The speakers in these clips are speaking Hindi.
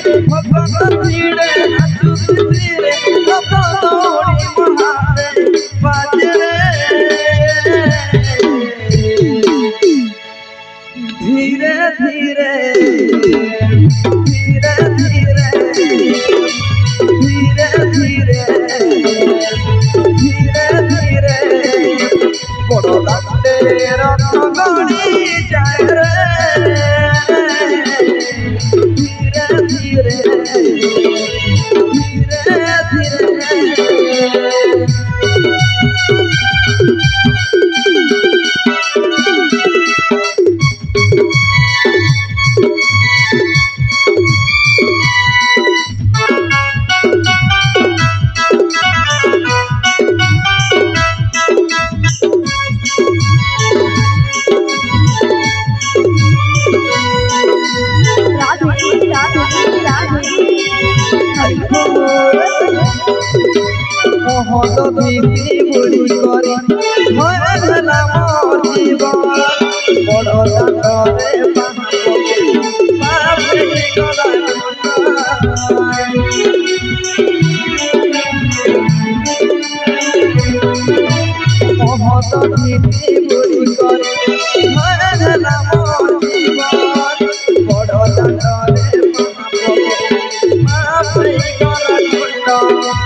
भगत धीरे धीरे दौड़ी महारे बाजरे धीरे धीरे धीरे धीरे धीरे धीरे धीरे धीरे बड़ दाते रथ गड़ी जाए रे धीरे धीरे धीरे धीरे मोहन भीति बुड़ी करी भरला मोर जीवन बड़ दांडरे बापरे गला मोहन भीति बुड़ी करी भरला मोर जीवन बड़ दांडरे बापरे गला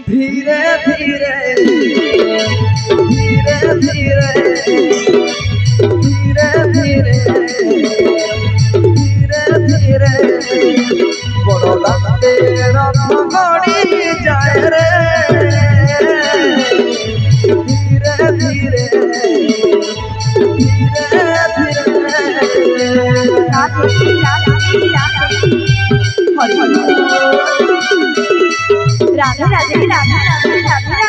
धीरे धीरे धीरे धीरे धीरे धीरे धीरे धीरे बड़ दाते रथ गड़ी जाए रे धीरे धीरे राधे राधे राधे राधे राधे राधे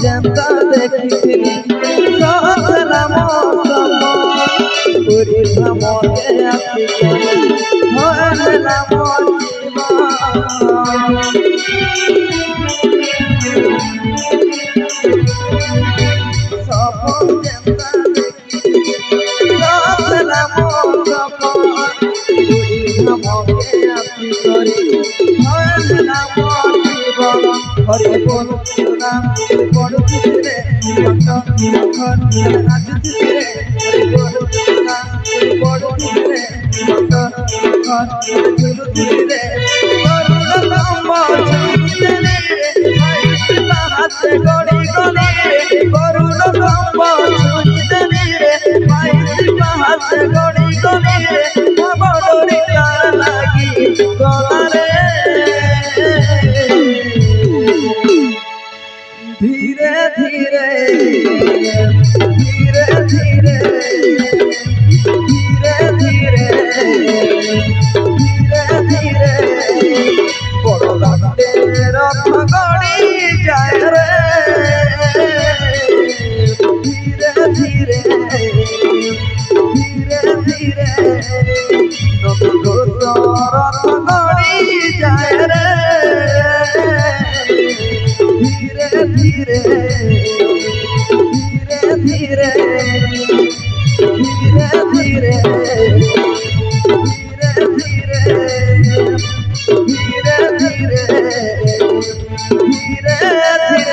जनता देखी पूरी धमके आसी भरला मोर सब जनता देखी भरला मोर पूरी धमके आसी भरला मोर हरे बोल नाम बड़ खुशी मत मखन नाचुती रे हरे बोल नाम बड़ खुशी मत मखन झुलुती रे करुण लंबा झुलुती रे भाई हाथ गड़ी गली रे करुण लंबा झुलुती रे भाई हाथ गड़ी गली रे बड़ोरी तार लागी गला रे धीरे धीरे धीरे धीरे धीरे धीरे धीरे धीरे बड़ दाते रथ गड़ी जाए रे धीरे धीरे धीरे धीरे रथ गड़ी जाए रे धीरे धीरे धीरे धीरे धीरे धीरे धीरे धीरे धीरे धीरे धीरे